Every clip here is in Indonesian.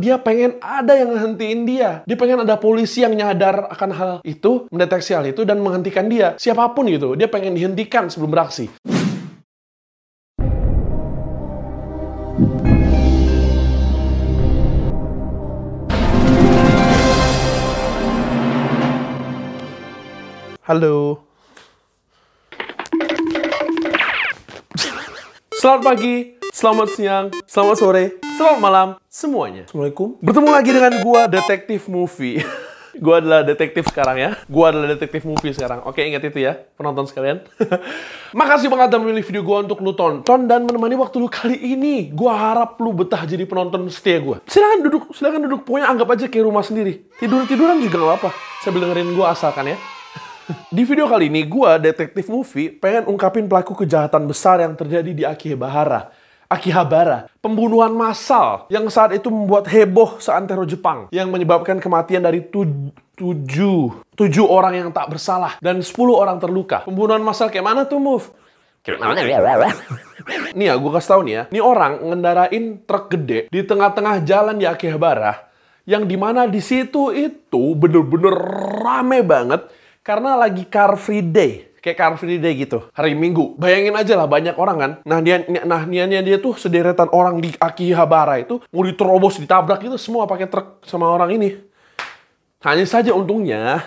Dia pengen ada yang ngehentiin dia. Dia pengen ada polisi yang nyadar akan hal itu, mendeteksi hal itu, dan menghentikan dia. Siapapun gitu, dia pengen dihentikan sebelum beraksi. Halo. Selamat pagi, selamat siang, selamat sore, selamat malam, semuanya. Assalamualaikum. Bertemu lagi dengan gua, Detektif Movie. Gua adalah detektif sekarang ya. Gua adalah detektif movie sekarang. Oke, ingat itu ya, penonton sekalian. Makasih banget udah memilih video gua untuk lu tonton dan menemani waktu lu kali ini. Gua harap lu betah jadi penonton setia gua. Silakan duduk. Pokoknya anggap aja kayak rumah sendiri. Tiduran juga gak apa-apa. Sambil dengerin gua asalkan ya. Di video kali ini, gua, Detektif Movie, pengen ungkapin pelaku kejahatan besar yang terjadi di Akihabara, pembunuhan massal yang saat itu membuat heboh seantero Jepang, yang menyebabkan kematian dari tujuh orang yang tak bersalah dan 10 orang terluka. Pembunuhan massal kayak mana tuh, Move? Nih ya, gue kasih tau nih ya. Nih orang ngendarain truk gede di tengah-tengah jalan di Akihabara, yang dimana di situ itu bener-bener rame banget karena lagi Car Free Day. Kayak Car Free Day gitu, hari Minggu. Bayangin aja lah, banyak orang kan. Nah, dia tuh sederetan orang di Akihabara itu mau diterobos, ditabrak itu semua pakai truk sama orang ini. Hanya saja untungnya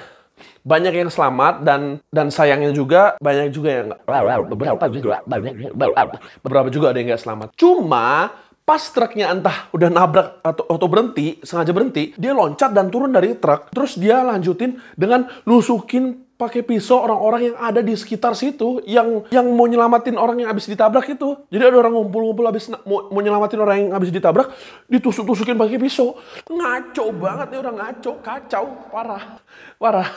banyak yang selamat dan sayangnya juga banyak juga yang nggak. Beberapa juga ada yang nggak selamat. Cuma pas truknya entah udah nabrak atau berhenti, sengaja berhenti, dia loncat dan turun dari truk. Terus dia lanjutin dengan nusukin pakai pisau orang-orang yang ada di sekitar situ, yang mau nyelamatin orang yang habis ditabrak itu. Jadi ada orang ngumpul-ngumpul habis mau nyelamatin orang yang habis ditabrak, ditusuk-tusukin pakai pisau. Ngaco banget nih, orang ngaco, kacau, parah.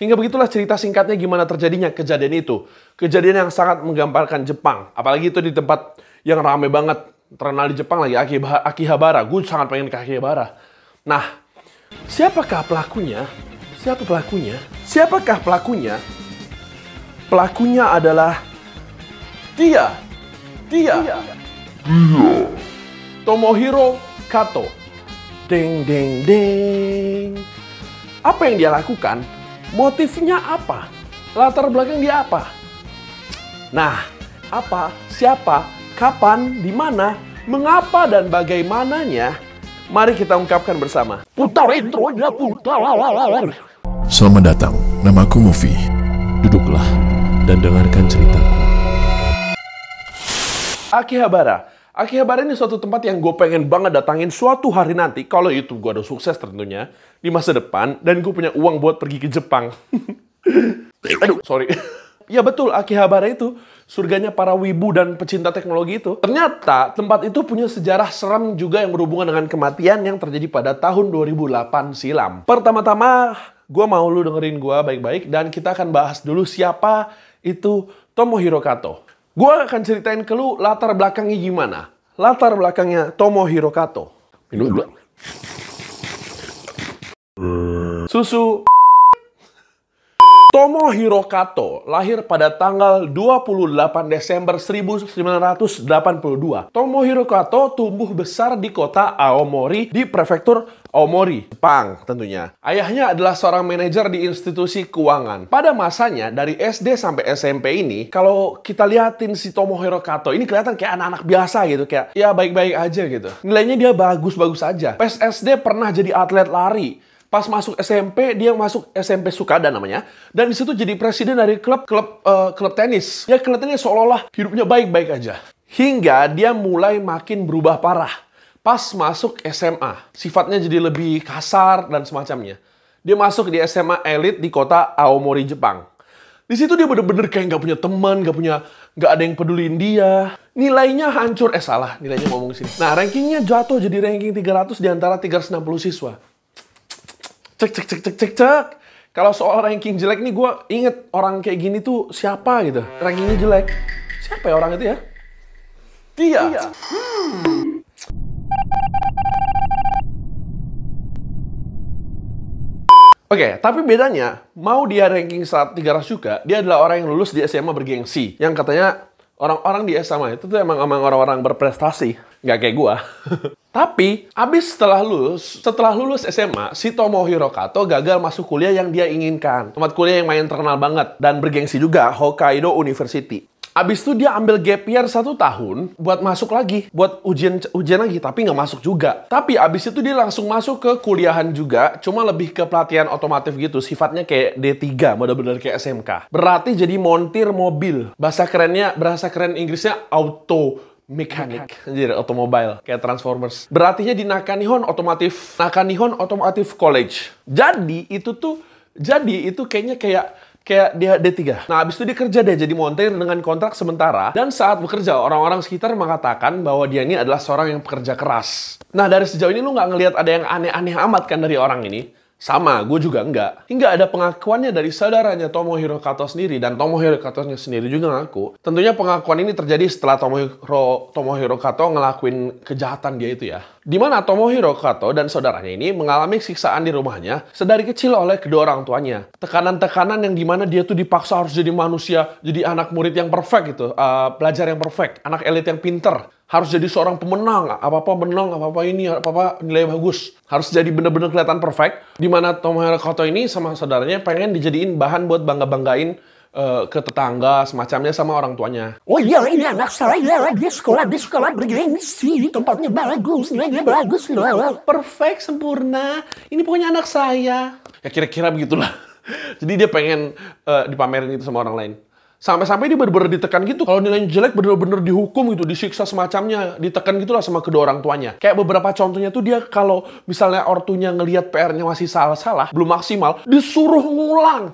Hingga begitulah cerita singkatnya gimana terjadinya kejadian itu. Kejadian yang sangat menggambarkan Jepang, apalagi itu di tempat yang rame banget. Terkenal di Jepang lagi, Akihabara. Gue sangat pengen ke Akihabara. Nah, siapakah pelakunya? Siapakah pelakunya? Pelakunya adalah dia. Tomohiro Kato. Deng. Apa yang dia lakukan? Motifnya apa? Latar belakang dia apa? Nah, apa, siapa, kapan, di mana, mengapa, dan bagaimananya, mari kita ungkapkan bersama. Putar intronya, putar. Selamat datang, namaku Movie. Duduklah dan dengarkan ceritaku. Akihabara ini suatu tempat yang gue pengen banget datangin suatu hari nanti, kalau itu gue ada sukses tentunya, di masa depan, dan gue punya uang buat pergi ke Jepang. Aduh, sorry. Ya betul, Akihabara itu surganya para wibu dan pecinta teknologi itu. Ternyata tempat itu punya sejarah seram juga yang berhubungan dengan kematian yang terjadi pada tahun 2008 silam. Pertama-tama, gue mau lu dengerin gue baik-baik dan kita akan bahas dulu siapa itu Tomohiro Kato. Gue akan ceritain ke lu latar belakangnya gimana. Latar belakangnya Tomohiro Kato. Minum dulu. Susu. Tomohiro Kato lahir pada tanggal 28 Desember 1982. Tomohiro Kato tumbuh besar di kota Aomori di prefektur Aomori, Jepang tentunya. Ayahnya adalah seorang manajer di institusi keuangan. Pada masanya dari SD sampai SMP ini, kalau kita liatin si Tomohiro Kato ini kelihatan kayak anak-anak biasa gitu, kayak ya baik-baik aja gitu. Nilainya dia bagus-bagus aja. Pas SD pernah jadi atlet lari. Pas masuk SMP, dia masuk SMP Sukada namanya. Dan disitu jadi presiden dari klub tenis. Ya kelihatannya seolah-olah hidupnya baik-baik aja. Hingga dia mulai makin berubah parah. Pas masuk SMA, sifatnya jadi lebih kasar dan semacamnya. Dia masuk di SMA elit di kota Aomori, Jepang. Di situ dia bener-bener kayak nggak punya teman, nggak ada yang peduliin dia. Nilainya hancur, nilainya ngomong sini. Nah, rankingnya jatuh jadi ranking 300 di antara 360 siswa. Cek. Kalau soal ranking jelek nih, gue inget orang kayak gini tuh siapa gitu. Rankingnya jelek. Siapa ya orang itu ya? Dia. Oke, tapi bedanya, mau dia ranking 300 juga, dia adalah orang yang lulus di SMA bergengsi. Yang katanya orang-orang di SMA itu tuh emang orang-orang berprestasi. Nggak kayak gue. Tapi, setelah lulus SMA, si Tomohiro Kato gagal masuk kuliah yang dia inginkan. Tempat kuliah yang main terkenal banget dan bergengsi juga, Hokkaido University. Abis itu dia ambil gap year 1 tahun buat masuk lagi, buat ujian lagi, tapi nggak masuk juga. Tapi abis itu dia langsung masuk ke kuliahan juga, cuma lebih ke pelatihan otomotif gitu, sifatnya kayak D3, bener-bener kayak SMK. Berarti jadi montir mobil. Bahasa keren Inggrisnya auto mekanik, jadi otomobil kayak Transformers. Berartinya di Nakanihon Automotive College. Jadi itu kayaknya kayak dia D3. Nah, abis itu dia kerja deh jadi montir dengan kontrak sementara. Dan saat bekerja, orang-orang sekitar mengatakan bahwa dia ini adalah seorang yang pekerja keras. Nah, dari sejauh ini lu nggak ngelihat ada yang aneh-aneh amat kan dari orang ini? Sama, gue juga enggak. Hingga ada pengakuannya dari saudaranya Tomohiro Kato sendiri, dan Tomohiro Kato-nya sendiri juga ngaku. Tentunya pengakuan ini terjadi setelah Tomohiro Kato ngelakuin kejahatan dia itu ya. Dimana Tomohiro Kato dan saudaranya ini mengalami siksaan di rumahnya sedari kecil oleh kedua orang tuanya. Tekanan-tekanan yang dimana dia tuh dipaksa harus jadi manusia, jadi anak murid yang perfect gitu, pelajar yang perfect, anak elit yang pinter. Harus jadi seorang pemenang, apa-apa menang, apa-apa nilai bagus. Harus jadi bener-bener kelihatan perfect. Dimana Tomohiro Kato ini sama saudaranya pengen dijadiin bahan buat bangga-banggain ke tetangga, semacamnya sama orang tuanya. Oh iya, ini anak saya di sekolah bergengsi, tempatnya bagus, nilainya bagus. Perfect, sempurna. Ini pokoknya anak saya. Ya kira-kira begitulah. Jadi dia pengen dipamerin itu sama orang lain. Sampai-sampai dia bener-bener ditekan gitu. Kalau nilainya jelek bener-bener dihukum gitu, disiksa semacamnya, ditekan gitulah sama kedua orang tuanya. Kayak beberapa contohnya tuh dia kalau misalnya ortunya ngelihat PR-nya masih salah-salah, belum maksimal, disuruh ngulang.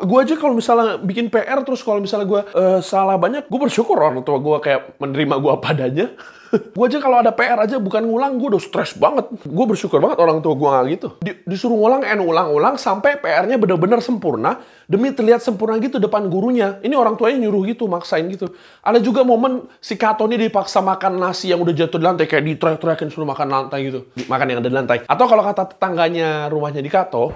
Gue aja kalau misalnya bikin PR terus kalau misalnya gue salah banyak, gue bersyukur orang tua gue kayak menerima gue apa adanya. Gue aja kalau ada PR aja bukan ngulang, gue udah stres banget. Gue bersyukur banget orang tua gue nggak gitu. Disuruh ngulang, ulang-ulang sampai PR-nya benar-benar sempurna demi terlihat sempurna gitu depan gurunya. Ini orang tuanya nyuruh gitu, maksain gitu. Ada juga momen si Kato ini dipaksa makan nasi yang udah jatuh di lantai, kayak diteriak-teriakin suruh makan lantai gitu, makan yang ada di lantai. Atau kalau kata tetangganya rumahnya di Kato,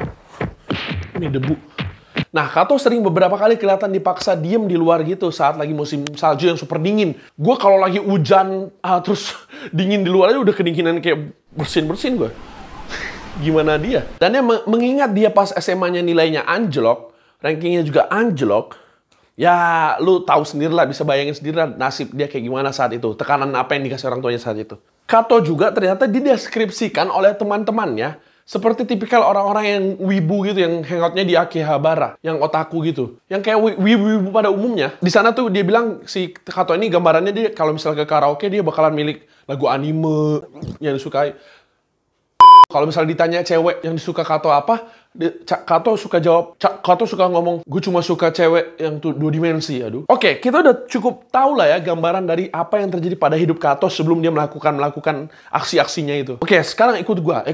ini debu. Nah, Kato sering beberapa kali kelihatan dipaksa diem di luar gitu saat lagi musim salju yang super dingin. Gue kalau lagi hujan terus dingin di luar aja udah kedinginan kayak bersin-bersin gue. Gimana dia? Dan dia mengingat dia pas SMA-nya nilainya anjlok, rankingnya juga anjlok. Ya, lu tahu sendiri lah, bisa bayangin sendiri lah nasib dia kayak gimana saat itu. Tekanan apa yang dikasih orang tuanya saat itu. Kato juga ternyata dideskripsikan oleh teman-temannya seperti tipikal orang-orang yang wibu gitu, yang hangoutnya di Akihabara, yang otaku gitu, yang kayak wibu pada umumnya. Di sana tuh dia bilang si Kato ini gambarannya dia kalau misalnya ke karaoke dia bakalan milik lagu anime yang disukai. Kalau misalnya ditanya cewek yang disuka Kato apa, Kato suka jawab, Kato suka ngomong, gue cuma suka cewek yang tuh 2 dimensi. Aduh. Oke, kita udah cukup tahu lah ya gambaran dari apa yang terjadi pada hidup Kato sebelum dia melakukan aksi-aksinya itu. Oke, sekarang ikut gua.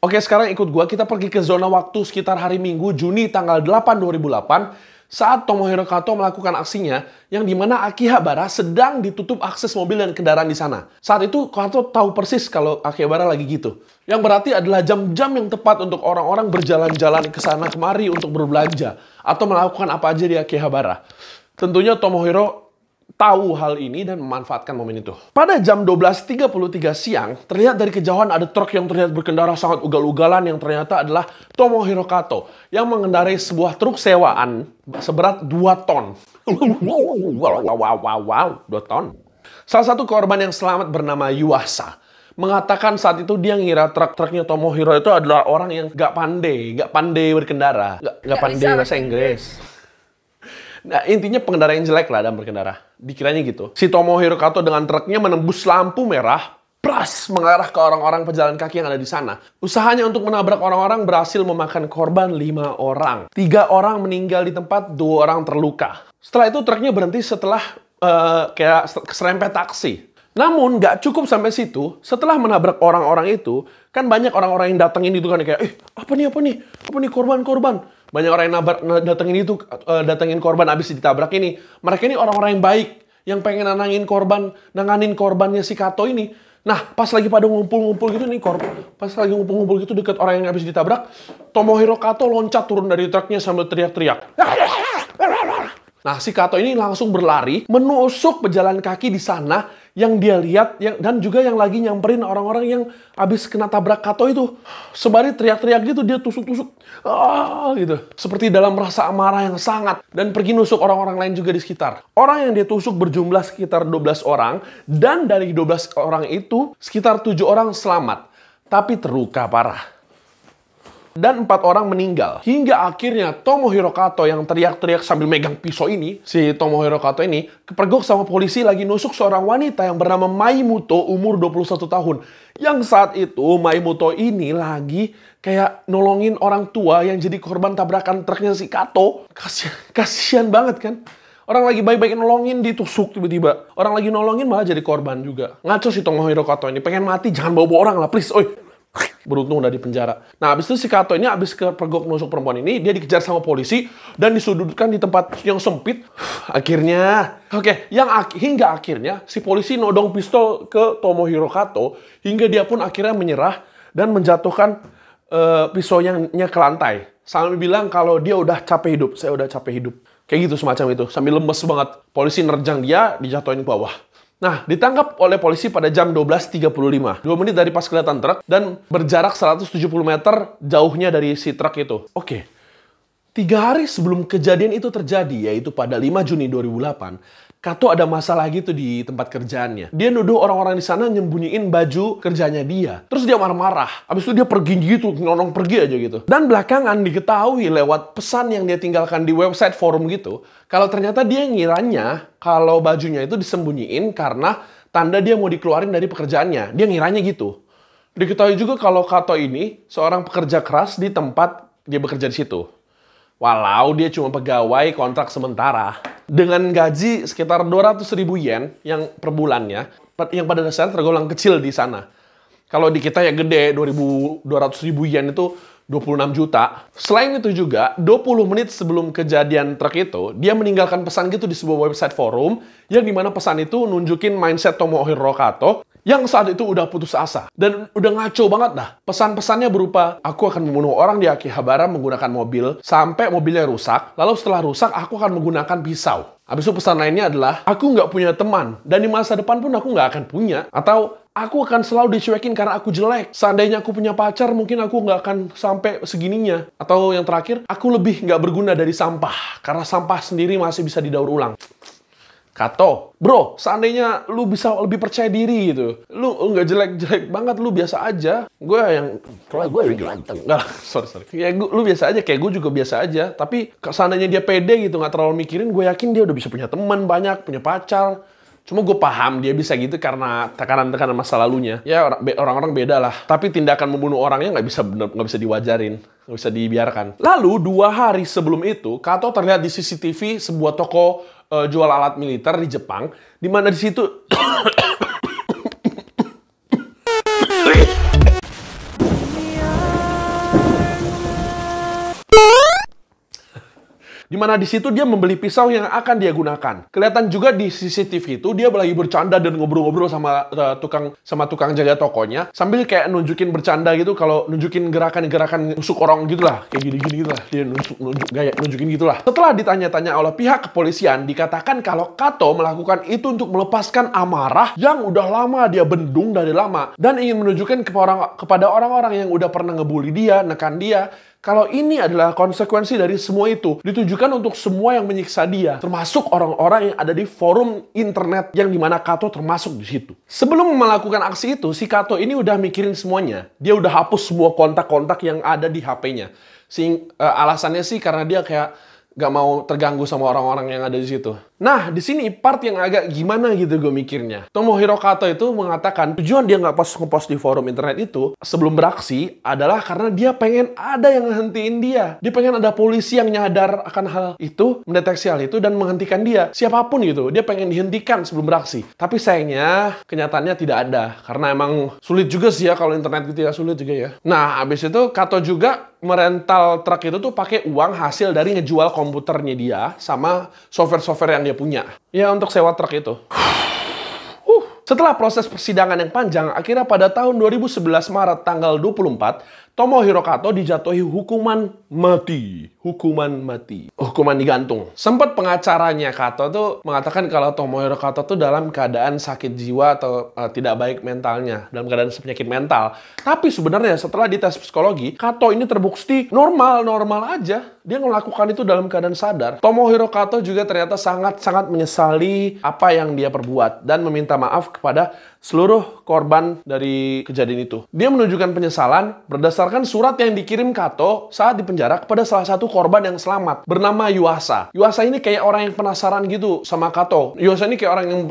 Oke, sekarang ikut gua. Kita pergi ke zona waktu sekitar hari Minggu, Juni tanggal 8 2008. Saat Tomohiro Kato melakukan aksinya, yang dimana Akihabara sedang ditutup akses mobil dan kendaraan di sana. Saat itu, Kato tahu persis kalau Akihabara lagi gitu. Yang berarti adalah jam-jam yang tepat untuk orang-orang berjalan-jalan ke sana kemari untuk berbelanja, atau melakukan apa aja di Akihabara. Tentunya Tomohiro tahu hal ini dan memanfaatkan momen itu. Pada jam 12.33 siang, terlihat dari kejauhan ada truk yang terlihat berkendara sangat ugal-ugalan yang ternyata adalah Tomohiro Kato yang mengendarai sebuah truk sewaan seberat 2 ton. Wow, 2 ton. Salah satu korban yang selamat bernama Yuasa mengatakan saat itu dia ngira truk-truknya Tomohiro itu adalah orang yang gak pandai berkendara, gak pandai bahasa Inggris. Nah, intinya pengendara yang jelek lah dalam berkendara. Dikiranya gitu. Si Tomohiro Kato dengan truknya menembus lampu merah, pras, mengarah ke orang-orang pejalan kaki yang ada di sana. Usahanya untuk menabrak orang-orang berhasil memakan korban 5 orang. 3 orang meninggal di tempat, 2 orang terluka. Setelah itu truknya berhenti setelah kayak keserempet taksi. Namun, nggak cukup sampai situ. Setelah menabrak orang-orang itu, kan banyak orang-orang yang datengin itu kan kayak, apa nih korban. Banyak orang yang datengin korban abis ditabrak ini. Mereka ini orang-orang yang baik, yang pengen nanganin korbannya si Kato ini. Nah, pas lagi pada ngumpul-ngumpul gitu nih pas lagi ngumpul-ngumpul gitu deket orang yang abis ditabrak, Tomohiro Kato loncat turun dari truknya sambil teriak-teriak. Nah, si Kato ini langsung berlari menusuk pejalan kaki di sana yang dia lihat dan juga yang lagi nyamperin orang-orang yang habis kena tabrak Kato itu. Sembari teriak-teriak gitu, dia tusuk-tusuk. Gitu. Seperti dalam rasa amarah yang sangat. Dan pergi nusuk orang-orang lain juga di sekitar. Orang yang dia tusuk berjumlah sekitar 12 orang. Dan dari 12 orang itu, sekitar 7 orang selamat. Tapi terluka parah. Dan 4 orang meninggal. Hingga akhirnya Tomohiro Kato yang teriak-teriak sambil megang pisau ini, si Tomohiro Kato ini, kepergok sama polisi lagi nusuk seorang wanita yang bernama Maimuto umur 21 tahun. Yang saat itu Maimuto ini lagi kayak nolongin orang tua yang jadi korban tabrakan truknya si Kato. Kasian banget kan. Orang lagi baik-baik nolongin, ditusuk tiba-tiba. Orang lagi nolongin malah jadi korban juga. Ngaco si Tomohiro Kato ini. Pengen mati, jangan bawa-bawa orang lah, please. Oi. Beruntung udah di penjara. Nah, abis itu si Kato ini abis kepergok nusuk perempuan ini, dia dikejar sama polisi dan disudutkan di tempat yang sempit. Akhirnya, hingga akhirnya si polisi nodong pistol ke Tomohiro Kato hingga dia pun akhirnya menyerah dan menjatuhkan pisaunya ke lantai. Sambil bilang kalau dia udah capek hidup, saya udah capek hidup. Kayak gitu semacam itu, sambil lemes banget. Polisi nerjang dia, dijatuhin ke bawah. Nah, ditangkap oleh polisi pada jam 12.35. 2 menit dari pas kelihatan truk dan berjarak 170 meter jauhnya dari si truk itu. Oke. 3 hari sebelum kejadian itu terjadi, yaitu pada 5 Juni 2008, Kato ada masalah gitu di tempat kerjaannya. Dia nuduh orang-orang di sana nyembunyiin baju kerjanya dia. Terus dia marah-marah. Habis itu dia pergi gitu, nyonong pergi aja gitu. Dan belakangan diketahui lewat pesan yang dia tinggalkan di website forum gitu, kalau ternyata dia ngiranya kalau bajunya itu disembunyiin karena tanda dia mau dikeluarin dari pekerjaannya. Dia ngiranya gitu. Diketahui juga kalau Kato ini seorang pekerja keras di tempat dia bekerja di situ. Walau dia cuma pegawai kontrak sementara. Dengan gaji sekitar 200.000 yen yang per bulannya, yang pada dasarnya tergolong kecil di sana. Kalau di kita ya gede, 200.000 yen itu 26 juta. Selain itu juga, 20 menit sebelum kejadian truk itu, dia meninggalkan pesan gitu di sebuah website forum, yang dimana pesan itu nunjukin mindset Tomohiro Kato, yang saat itu udah putus asa. Dan udah ngaco banget dah. Pesan-pesannya berupa, aku akan membunuh orang di Akihabara menggunakan mobil, sampai mobilnya rusak, lalu setelah rusak, aku akan menggunakan pisau. Habis itu pesan lainnya adalah, aku nggak punya teman, dan di masa depan pun aku nggak akan punya. Atau, aku akan selalu dicuekin karena aku jelek. Seandainya aku punya pacar, mungkin aku nggak akan sampai segininya. Atau yang terakhir, aku lebih nggak berguna dari sampah, karena sampah sendiri masih bisa didaur ulang. Kato, bro, seandainya lu bisa lebih percaya diri gitu, lu nggak jelek-jelek banget, lu biasa aja. Gue yang, Kalau gue lebih ganteng. enggak lah, sorry. Ya, lu biasa aja, kayak gue juga biasa aja. Tapi seandainya dia pede gitu, nggak terlalu mikirin, gue yakin dia udah bisa punya teman banyak, punya pacar. Cuma gue paham dia bisa gitu karena tekanan-tekanan masa lalunya. Ya orang-orang beda lah. Tapi tindakan membunuh orangnya nggak bisa diwajarin, nggak bisa dibiarkan. Lalu 2 hari sebelum itu, Kato terlihat di CCTV sebuah toko jual alat militer di Jepang, di mana di situ Dimana di situ dia membeli pisau yang akan dia gunakan. Kelihatan juga di CCTV itu dia lagi bercanda dan ngobrol-ngobrol sama tukang jaga tokonya sambil kayak nunjukin bercanda gitu, kalau nunjukin gerakan-gerakan nusuk orang gitulah, kayak gini-gini gitulah. Dia nunjukin gitulah. Setelah ditanya-tanya oleh pihak kepolisian, dikatakan kalau Kato melakukan itu untuk melepaskan amarah yang udah lama dia bendung dari lama dan ingin menunjukkan kepada orang-orang yang udah pernah ngebully dia, nekan dia, kalau ini adalah konsekuensi dari semua itu, ditujukan untuk semua yang menyiksa dia, termasuk orang-orang yang ada di forum internet yang dimana Kato termasuk di situ. Sebelum melakukan aksi itu, si Kato ini udah mikirin semuanya. Dia udah hapus semua kontak-kontak yang ada di HP-nya. Alasannya sih karena dia kayak gak mau terganggu sama orang-orang yang ada di situ. Nah, di sini part yang agak gimana gitu gue mikirnya. Tomohiro Kato itu mengatakan tujuan dia nggak ngepost di forum internet itu sebelum beraksi adalah karena dia pengen ada yang ngehentiin dia. Dia pengen ada polisi yang nyadar akan hal itu, mendeteksi hal itu dan menghentikan dia. Siapapun gitu, dia pengen dihentikan sebelum beraksi. Tapi sayangnya kenyataannya tidak ada karena emang sulit juga sih ya kalau internet gitu ya, sulit juga ya. Nah, habis itu Kato juga merental truk itu tuh pakai uang hasil dari ngejual komputernya dia sama software-software yang dia punya. Ya, untuk sewa truk itu. Setelah proses persidangan yang panjang, akhirnya pada tahun 2011 Maret tanggal 24, Tomohiro Kato dijatuhi hukuman mati. Hukuman digantung. Sempat pengacaranya Kato tuh mengatakan kalau Tomohiro Kato tuh dalam keadaan sakit jiwa atau tidak baik mentalnya, dalam keadaan penyakit mental. Tapi sebenarnya setelah dites psikologi, Kato ini terbukti normal aja. Dia melakukan itu dalam keadaan sadar. Tomohiro Kato juga ternyata sangat menyesali apa yang dia perbuat dan meminta maaf kepada seluruh korban dari kejadian itu. Dia menunjukkan penyesalan berdasarkan surat yang dikirim Kato saat di penjara kepada salah satu korban yang selamat bernama Yuasa. Yuasa ini kayak orang yang penasaran gitu sama Kato. Yuasa ini kayak orang yang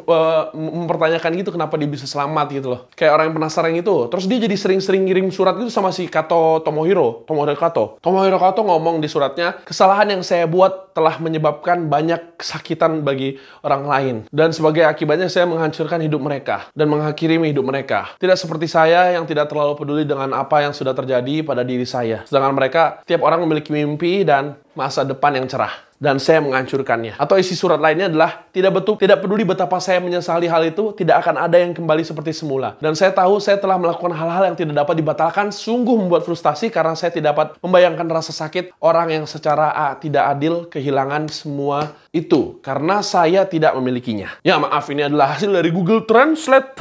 mempertanyakan gitu kenapa dia bisa selamat gitu loh. Kayak orang yang penasaran gitu. Terus dia jadi sering-sering ngirim surat gitu sama si Tomohiro Kato. Tomohiro Kato ngomong di suratnya, kesalahan yang saya buat telah menyebabkan banyak kesakitan bagi orang lain. Dan sebagai akibatnya saya menghancurkan hidup mereka dan mengakhiri hidup mereka. Tidak seperti saya yang tidak terlalu peduli dengan apa yang sudah terjadi pada diri saya. Sedangkan mereka, tiap orang memiliki mimpi dan masa depan yang cerah. Dan saya menghancurkannya. Atau isi surat lainnya adalah, tidak peduli betapa saya menyesali hal itu, tidak akan ada yang kembali seperti semula. Dan saya tahu saya telah melakukan hal-hal yang tidak dapat dibatalkan, sungguh membuat frustasi karena saya tidak dapat membayangkan rasa sakit orang yang secara tidak adil kehilangan semua itu. Karena saya tidak memilikinya. Ya maaf, ini adalah hasil dari Google Translate.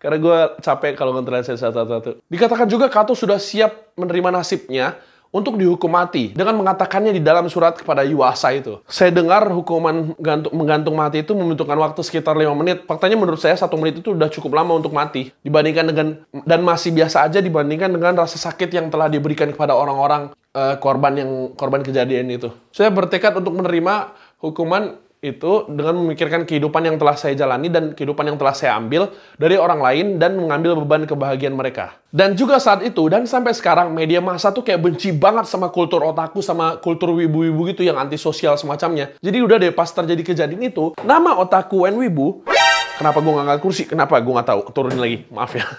Karena gue capek kalau nge-translate satu-satu. Dikatakan juga Kato sudah siap menerima nasibnya untuk dihukum mati dengan mengatakannya di dalam surat kepada Yuasa itu. Saya dengar hukuman menggantung mati itu membutuhkan waktu sekitar 5 menit. Faktanya menurut saya 1 menit itu udah cukup lama untuk mati dibandingkan dengan, dan masih biasa aja dibandingkan dengan rasa sakit yang telah diberikan kepada orang-orang korban kejadian itu. Saya bertekad untuk menerima hukuman itu dengan memikirkan kehidupan yang telah saya jalani dan kehidupan yang telah saya ambil dari orang lain dan mengambil beban kebahagiaan mereka. Dan juga saat itu dan sampai sekarang media massa tuh kayak benci banget sama kultur otaku, sama kultur wibu-wibu gitu yang antisosial semacamnya. Jadi udah deh pas terjadi kejadian itu, nama otaku and wibu, kenapa gue nggak angkat kursi? Kenapa? Gue nggak tahu. Turunin lagi, maaf ya.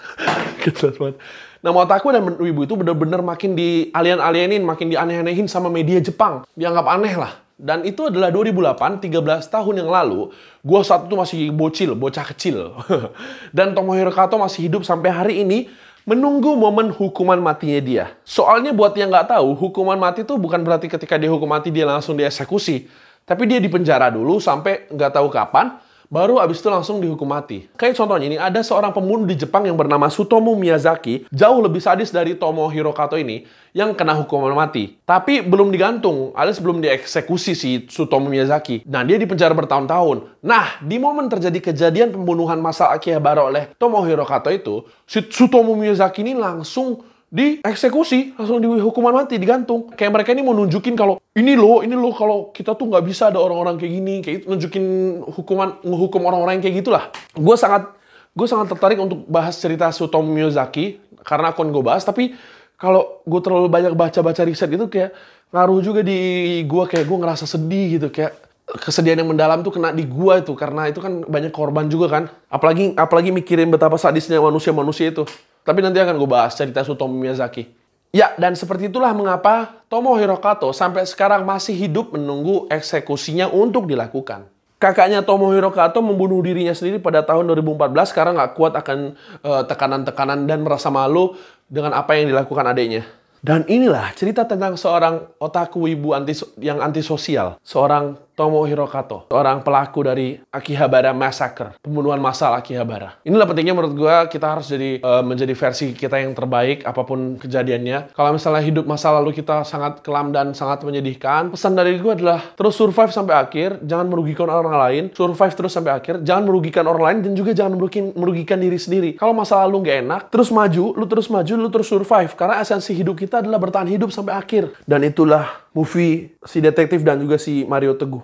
Gitu banget. Nama otaku dan wibu itu bener-bener makin di-alien-alienin, makin dianeh-anehin sama media Jepang. Dianggap aneh lah. Dan itu adalah 2008, 13 tahun yang lalu. Gue saat itu masih bocah kecil. Dan Tomohiro Kato masih hidup sampai hari ini menunggu momen hukuman matinya dia. Soalnya buat yang nggak tahu, hukuman mati itu bukan berarti ketika dia hukum mati dia langsung dieksekusi. Tapi dia dipenjara dulu sampai nggak tahu kapan, baru abis itu langsung dihukum mati. Kayak contohnya ini, ada seorang pembunuh di Jepang yang bernama Tsutomu Miyazaki, jauh lebih sadis dari Tomohiro Kato ini, yang kena hukuman mati. Tapi belum digantung, alias belum dieksekusi si Tsutomu Miyazaki. Nah, dia dipenjara bertahun-tahun. Nah, di momen terjadi kejadian pembunuhan massal Akihabara oleh Tomohiro Kato itu, si Tsutomu Miyazaki ini langsung dieksekusi, langsung dihukuman mati, digantung. Kayak mereka ini mau nunjukin kalau ini loh kalau kita tuh nggak bisa ada orang-orang kayak gini, kayak itu, nunjukin ngehukum orang-orang yang kayak gitulah. Gue sangat tertarik untuk bahas cerita Tsutomu Miyazaki karena akan gue bahas, tapi kalau gue terlalu banyak baca riset gitu kayak ngaruh juga di gue, kayak gue ngerasa sedih gitu, kayak kesedihan yang mendalam tuh kena di gue itu karena itu kan banyak korban juga kan. Apalagi mikirin betapa sadisnya manusia itu. Tapi nanti akan gue bahas cerita Tsutomu Miyazaki. Ya, dan seperti itulah mengapa Tomohiro Kato sampai sekarang masih hidup menunggu eksekusinya untuk dilakukan. Kakaknya Tomohiro Kato membunuh dirinya sendiri pada tahun 2014 karena nggak kuat akan tekanan-tekanan dan merasa malu dengan apa yang dilakukan adiknya. Dan inilah cerita tentang seorang otaku wibu yang antisosial, seorang Tomohiro Kato, seorang pelaku dari Akihabara Massacre, pembunuhan massal Akihabara. Inilah pentingnya menurut gue kita harus menjadi versi kita yang terbaik apapun kejadiannya. Kalau misalnya hidup masa lalu kita sangat kelam dan sangat menyedihkan, pesan dari gue adalah terus survive sampai akhir, jangan merugikan orang lain, survive terus sampai akhir, jangan merugikan orang lain dan juga jangan merugikan diri sendiri. Kalau masa lalu nggak enak, terus maju, lu terus survive karena esensi hidup kita adalah bertahan hidup sampai akhir. Dan itulah movie si detektif dan juga si Mario Teguh.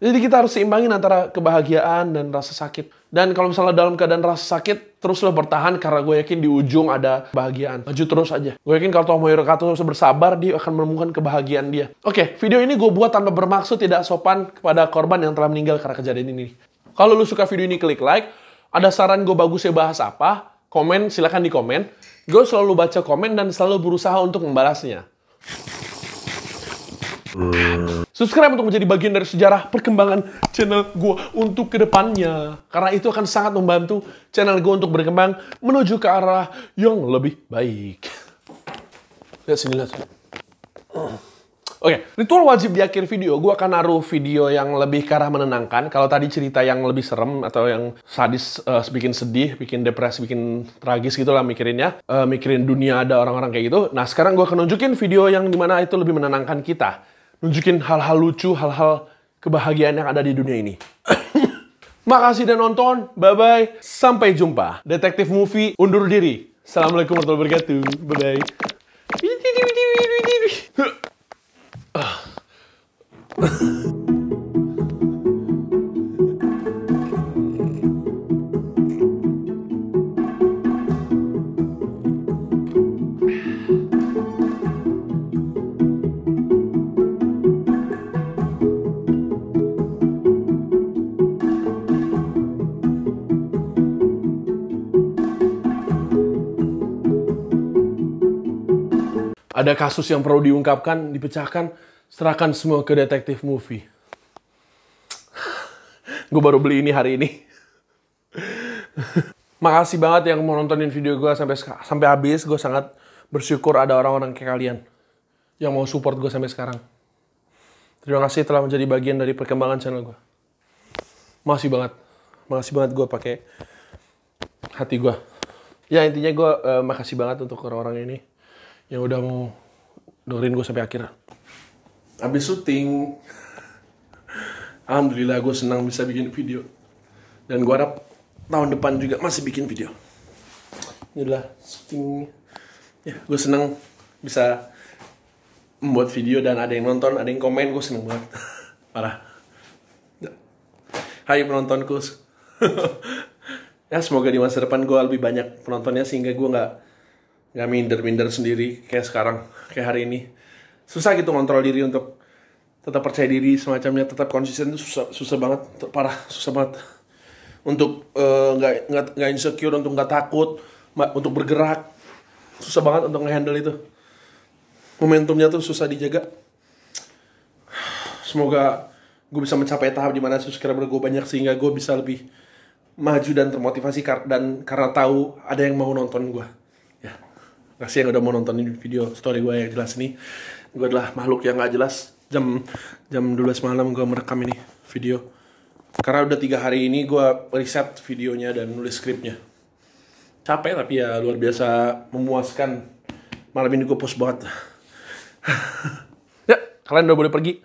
Jadi kita harus seimbangin antara kebahagiaan dan rasa sakit. Dan kalau misalnya dalam keadaan rasa sakit, teruslah bertahan karena gue yakin di ujung ada kebahagiaan. Maju terus aja. Gue yakin kalau Tomohiro Kato bersabar, dia akan menemukan kebahagiaan dia. Oke, video ini gue buat tanpa bermaksud tidak sopan kepada korban yang telah meninggal karena kejadian ini. Kalau lu suka video ini, klik like. Ada saran gue bagusnya bahas apa? Komen, silakan di komen. Gue selalu baca komen dan selalu berusaha untuk membalasnya. Subscribe untuk menjadi bagian dari sejarah perkembangan channel gue untuk kedepannya. Karena itu akan sangat membantu channel gue untuk berkembang menuju ke arah yang lebih baik. Lihat sini, lihat sini. Oke, ritual wajib di akhir video, gue akan naruh video yang lebih ke arah menenangkan. Kalau tadi cerita yang lebih serem atau yang sadis, bikin sedih, bikin depresi, bikin tragis gitu lah mikirinnya. Mikirin dunia ada orang-orang kayak gitu. Nah, sekarang gue akan nunjukin video yang dimana itu lebih menenangkan kita. Nunjukin hal-hal lucu, hal-hal kebahagiaan yang ada di dunia ini. Makasih udah nonton, bye-bye. Sampai jumpa. Detektif Movie undur diri. Assalamualaikum warahmatullahi wabarakatuh. Bye-bye. Ada kasus yang perlu diungkapkan, dipecahkan, serahkan semua ke Detektif Movie. Gue baru beli ini hari ini. Makasih banget yang mau nontonin video gue sampai habis. Gue sangat bersyukur ada orang-orang kayak kalian yang mau support gue sampai sekarang. Terima kasih telah menjadi bagian dari perkembangan channel gue. Makasih banget gue pakai hati gue. Ya intinya gue makasih banget untuk orang-orang ini yang udah mau dengerin gue sampai akhir. Abis syuting, alhamdulillah gue senang bisa bikin video. Dan gue harap tahun depan juga masih bikin video. Ini adalah syuting. Ya, gue senang bisa membuat video dan ada yang nonton, ada yang komen, gue seneng banget. Parah. Hai penontonku. Ya semoga di masa depan gue lebih banyak penontonnya sehingga gue nggak minder-minder sendiri kayak sekarang, kayak hari ini. Susah gitu ngontrol diri untuk tetap percaya diri semacamnya, tetap konsisten itu susah banget, parah, susah banget. Untuk nggak insecure, untuk nggak takut, untuk bergerak, susah banget untuk nge-handle itu. Momentumnya tuh susah dijaga. Semoga gue bisa mencapai tahap dimana subscriber gue banyak sehingga gue bisa lebih maju dan termotivasi dan karena tahu ada yang mau nonton gue. Ya. Kasih yang udah mau nontonin video story gue yang jelas ini. Gue adalah makhluk yang gak jelas. Jam 12 malam gue merekam ini video. Karena udah 3 hari ini gue riset videonya dan nulis skripnya. Capek tapi ya luar biasa memuaskan. Malam ini gue post banget. Ya, kalian udah boleh pergi.